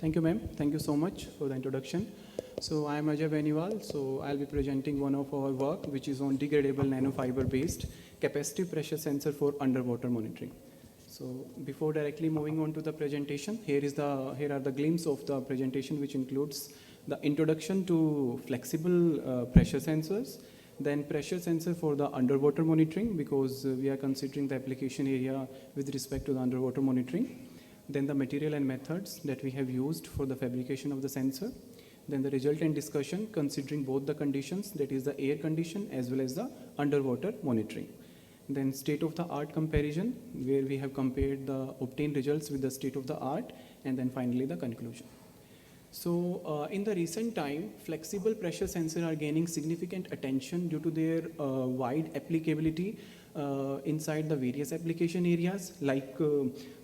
Thank you, ma'am. Thank you so much for the introduction. So I am Ajay Beniwal. So I'll be presenting one of our work, which is on degradable nanofiber-based capacitive pressure sensor for underwater monitoring. So before directly moving on to the presentation, here are the glimpses of the presentation, which includes the introduction to flexible pressure sensors, then pressure sensor for the underwater monitoring, because we are considering the application area with respect to the underwater monitoring. Then the material and methods that we have used for the fabrication of the sensor. Then the resultant discussion considering both the conditions, that is the air condition as well as the underwater monitoring. Then state-of-the-art comparison, where we have compared the obtained results with the state-of-the-art, and then finally the conclusion. So in the recent time, flexible pressure sensors are gaining significant attention due to their wide applicability inside the various application areas like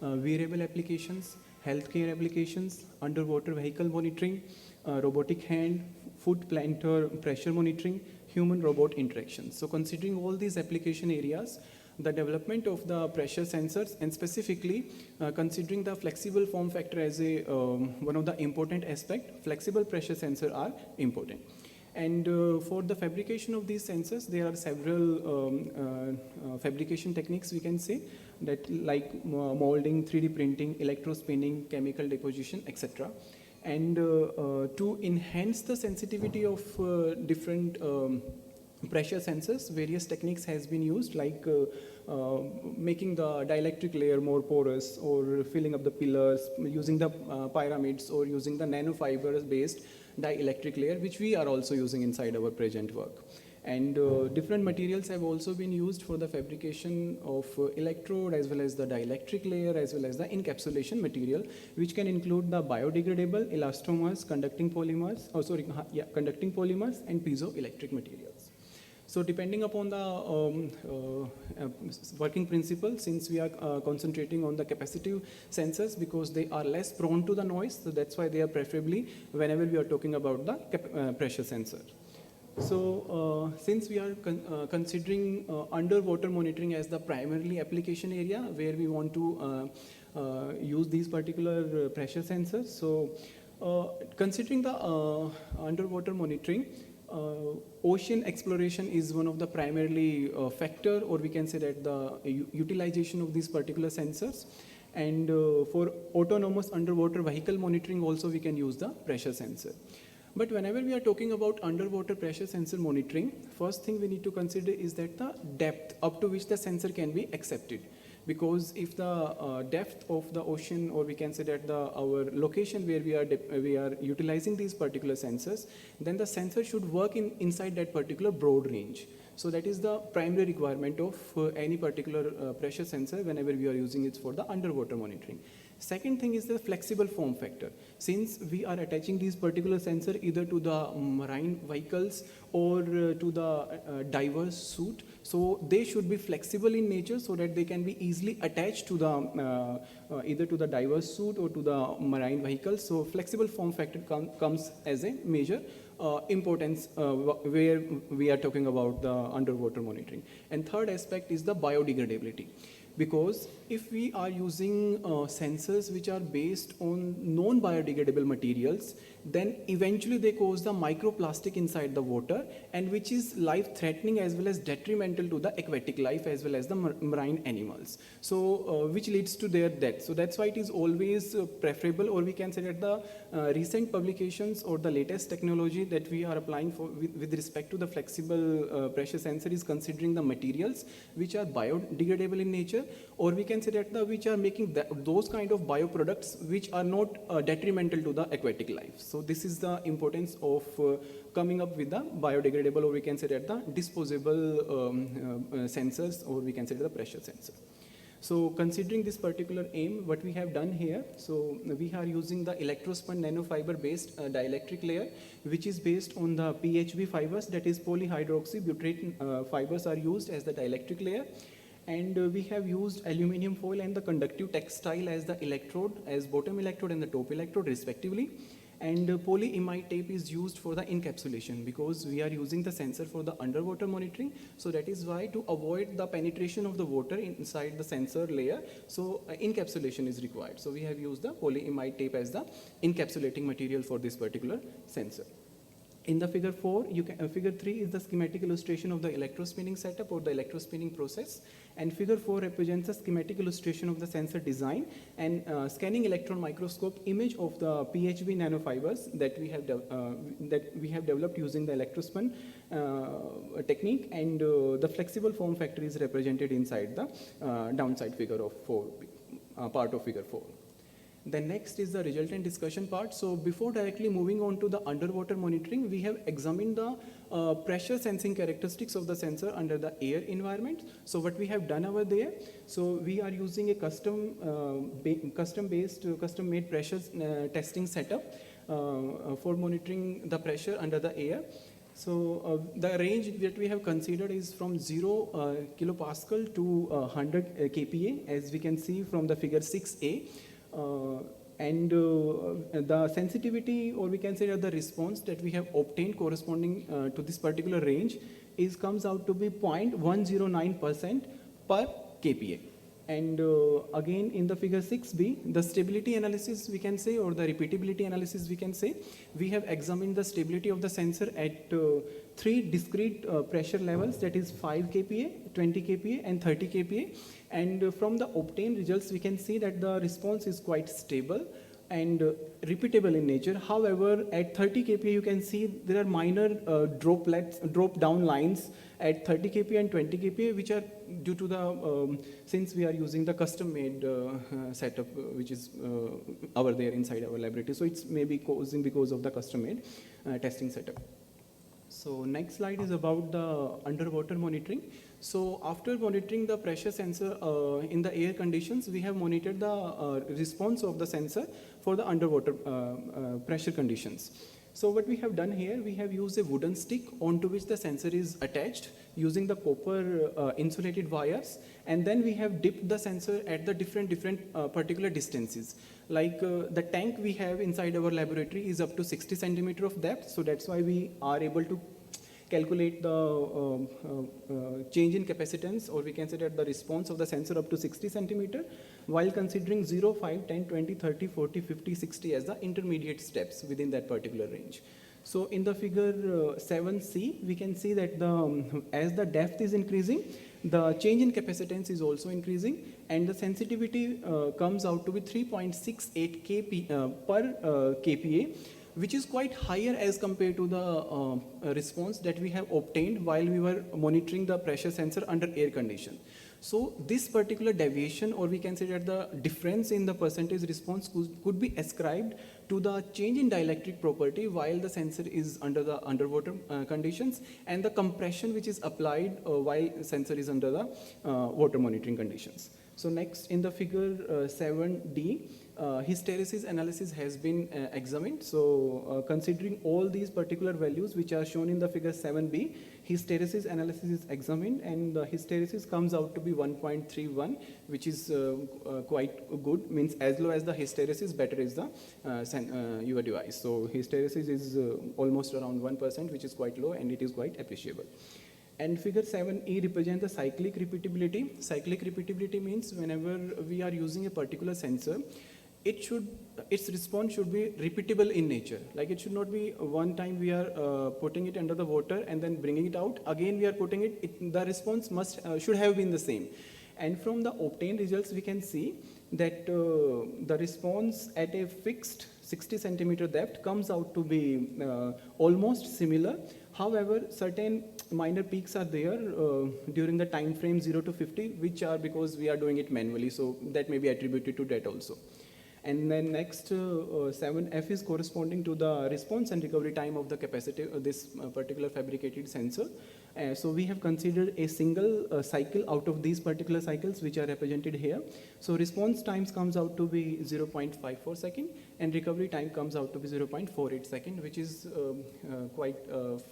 wearable applications, healthcare applications, underwater vehicle monitoring, robotic hand, foot planter pressure monitoring, human-robot interactions. So considering all these application areas, the development of the pressure sensors, and specifically considering the flexible form factor as a one of the important aspect, flexible pressure sensors are important. And for the fabrication of these sensors, there are several fabrication techniques, we can say, that like molding, 3D printing, electrospinning, chemical deposition, etc. And to enhance the sensitivity of different pressure sensors, various techniques has been used, like making the dielectric layer more porous, or filling up the pillars, using the pyramids, or using the nanofibers-based dielectric layer, which we are also using inside our present work. And different materials have also been used for the fabrication of electrode, as well as the dielectric layer, as well as the encapsulation material, which can include the biodegradable elastomers, conducting polymers, and piezoelectric materials. So depending upon the working principle, since we are concentrating on the capacitive sensors because they are less prone to the noise, so that's why they are preferably whenever we are talking about the pressure sensor. So since we are considering underwater monitoring as the primarily application area where we want to use these particular pressure sensors, so considering the underwater monitoring, ocean exploration is one of the primarily factor, or we can say that the utilization of these particular sensors. And for autonomous underwater vehicle monitoring also we can use the pressure sensor. But whenever we are talking about underwater pressure sensor monitoring, first thing we need to consider is that the depth up to which the sensor can be accepted. Because if the depth of the ocean, or we can say that our location where we are utilizing these particular sensors, then the sensor should work inside that particular broad range. So that is the primary requirement of any particular pressure sensor whenever we are using it for the underwater monitoring. Second thing is the flexible form factor. Since we are attaching these particular sensor either to the marine vehicles or to the diver's suit, so they should be flexible in nature so that they can be easily attached to the either to the diver's suit or to the marine vehicles. So flexible form factor comes as a major importance where we are talking about the underwater monitoring. And third aspect is the biodegradability. Because if we are using sensors which are based on non-biodegradable materials, then eventually they cause the microplastic inside the water, and which is life-threatening as well as detrimental to the aquatic life as well as the marine animals. So which leads to their death. So that's why it is always preferable, or we can say that the recent publications or the latest technology that we are applying for with respect to the flexible pressure sensor is considering the materials which are biodegradable in nature, or we can say that which are making those kind of bioproducts which are not detrimental to the aquatic life. So this is the importance of coming up with the biodegradable, or we can say that the disposable sensors, or we can say the pressure sensor. So considering this particular aim, what we have done here, so we are using the electrospun nanofiber-based dielectric layer, which is based on the PHB fibers, that is polyhydroxy butyrate fibers are used as the dielectric layer. And we have used aluminum foil and the conductive textile as the electrode, as bottom electrode and the top electrode respectively. And polyimide tape is used for the encapsulation because we are using the sensor for the underwater monitoring. So that is why, to avoid the penetration of the water inside the sensor layer, so encapsulation is required. So we have used the polyimide tape as the encapsulating material for this particular sensor. In the figure 4, figure 3 is the schematic illustration of the electrospinning setup or the electrospinning process, and figure 4 represents a schematic illustration of the sensor design and scanning electron microscope image of the PHB nanofibers that we have developed using the electrospin technique, and the flexible form factor is represented inside the downside figure of 4, part of figure 4. The next is the resultant discussion part. So before directly moving on to the underwater monitoring, we have examined the pressure sensing characteristics of the sensor under the air environment. So what we have done over there, so we are using a custom-made pressure testing setup for monitoring the pressure under the air. So the range that we have considered is from 0 kilopascal to 100 kPa, as we can see from the figure 6a. And the sensitivity, or we can say that the response that we have obtained corresponding to this particular range comes out to be 0.109% per kPa. And again, in the figure 6b, the stability analysis we can say, or the repeatability analysis we can say, we have examined the stability of the sensor at 3 discrete pressure levels, that is 5 kPa, 20 kPa and 30 kPa. And from the obtained results, we can see that the response is quite stable and repeatable in nature. However, at 30 kPa, you can see there are minor drop down lines at 30 kPa and 20 kPa, which are due to the, since we are using the custom-made setup, which is over there inside our laboratory. So it's maybe causing because of the custom-made testing setup. So next slide is about the underwater monitoring. So after monitoring the pressure sensor in the air conditions, we have monitored the response of the sensor for the underwater pressure conditions. So what we have done here, we have used a wooden stick onto which the sensor is attached using the copper insulated wires, and then we have dipped the sensor at the different particular distances. Like the tank we have inside our laboratory is up to 60 centimeter of depth, so that's why we are able to calculate the change in capacitance, or we can say that the response of the sensor up to 60 centimeter, while considering 0, 5, 10, 20, 30, 40, 50, 60 as the intermediate steps within that particular range. So in the figure 7c, we can see that as the depth is increasing, the change in capacitance is also increasing, and the sensitivity comes out to be 3.68 per kPa, which is quite higher as compared to the response that we have obtained while we were monitoring the pressure sensor under air condition. So this particular deviation, or we can say that the difference in the percentage response could be ascribed to the change in dielectric property while the sensor is under the underwater conditions, and the compression which is applied while sensor is under the water monitoring conditions. So next, in the figure 7d, hysteresis analysis has been examined. So considering all these particular values which are shown in the figure 7b, hysteresis analysis is examined, and the hysteresis comes out to be 1.31, which is quite good. Means as low as the hysteresis, better is the your device. So hysteresis is almost around 1%, which is quite low, and it is quite appreciable. And figure 7e represents the cyclic repeatability. Cyclic repeatability means whenever we are using a particular sensor, its response should be repeatable in nature. Like it should not be one time we are putting it under the water and then bringing it out. Again we are putting it, the response should have been the same. And from the obtained results, we can see that the response at a fixed 60 centimeter depth comes out to be almost similar. However, certain minor peaks are there during the time frame 0 to 50, which are because we are doing it manually. So that may be attributed to that also. And then next 7F is corresponding to the response and recovery time of the capacitive, this particular fabricated sensor. So we have considered a single cycle out of these particular cycles which are represented here. So response times comes out to be 0.54 second and recovery time comes out to be 0.48 second, which is quite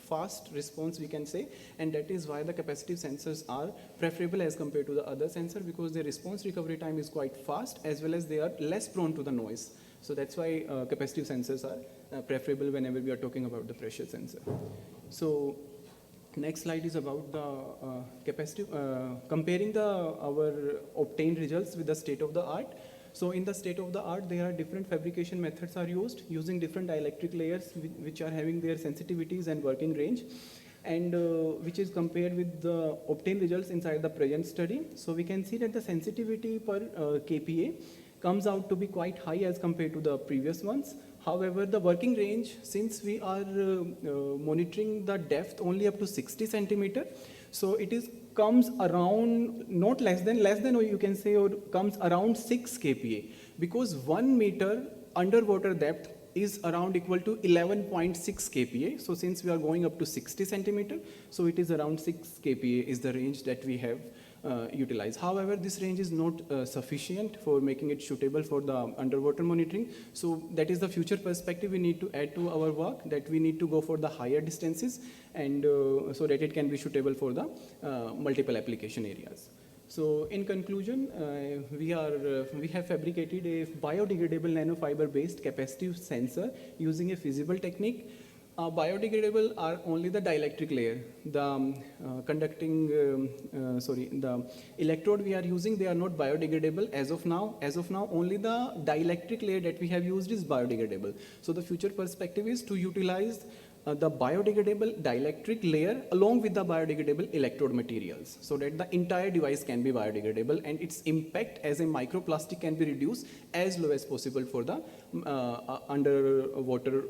fast response we can say, and that is why the capacitive sensors are preferable as compared to the other sensor, because their response recovery time is quite fast as well as they are less prone to the noise. So that's why capacitive sensors are preferable whenever we are talking about the pressure sensor. So next slide is about the capacitive, comparing our obtained results with the state of the art. So in the state of the art, there are different fabrication methods are used using different dielectric layers which are having their sensitivities and working range, and which is compared with the obtained results inside the present study. So we can see that the sensitivity per kPa comes out to be quite high as compared to the previous ones. However, the working range, since we are monitoring the depth only up to 60 centimeter, so it comes around not less than, or you can say, or comes around 6 kPa, because 1 meter underwater depth is around equal to 11.6 kPa. So since we are going up to 60 centimeter, so it is around 6 kPa is the range that we have utilized. However, this range is not sufficient for making it suitable for the underwater monitoring. So that is the future perspective we need to add to our work, that we need to go for the higher distances, and so that it can be suitable for the multiple application areas. So in conclusion, we have fabricated a biodegradable nanofiber-based capacitive sensor using a feasible technique. Biodegradable are only the dielectric layer. The the electrode we are using, they are not biodegradable as of now. As of now, only the dielectric layer that we have used is biodegradable. So the future perspective is to utilize the biodegradable dielectric layer along with the biodegradable electrode materials, so that the entire device can be biodegradable and its impact as a microplastic can be reduced as low as possible for the underwater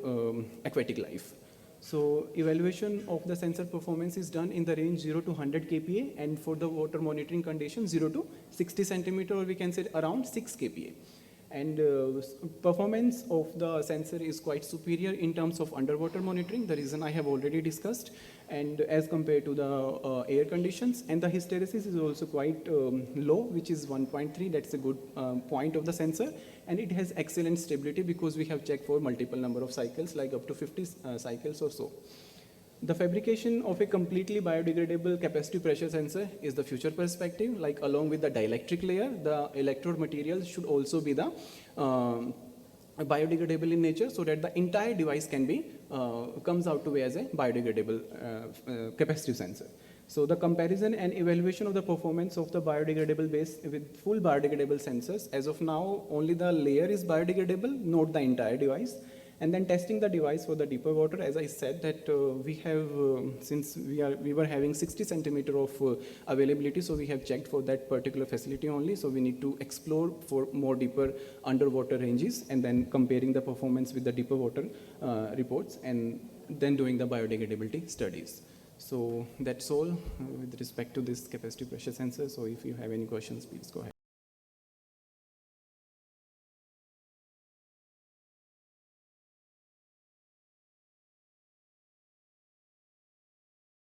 aquatic life. So evaluation of the sensor performance is done in the range 0 to 100 kPa, and for the water monitoring condition 0 to 60 centimeter, or we can say around 6 kPa. And performance of the sensor is quite superior in terms of underwater monitoring. The reason I have already discussed, and as compared to the air conditions, and the hysteresis is also quite low, which is 1.3. That's a good point of the sensor, and it has excellent stability because we have checked for multiple number of cycles, like up to 50 cycles or so. The fabrication of a completely biodegradable capacitive pressure sensor is the future perspective. Like along with the dielectric layer, the electrode material should also be the biodegradable in nature, so that the entire device can be comes out to be as a biodegradable capacitive sensor. So the comparison and evaluation of the performance of the biodegradable base with full biodegradable sensors, as of now only the layer is biodegradable, not the entire device. And then testing the device for the deeper water, as I said that we have, since we were having 60 centimeter of availability, so we have checked for that particular facility only. So we need to explore for more deeper underwater ranges, and then comparing the performance with the deeper water reports, and then doing the biodegradability studies. So that's all with respect to this capacitive pressure sensor. So if you have any questions, please go ahead.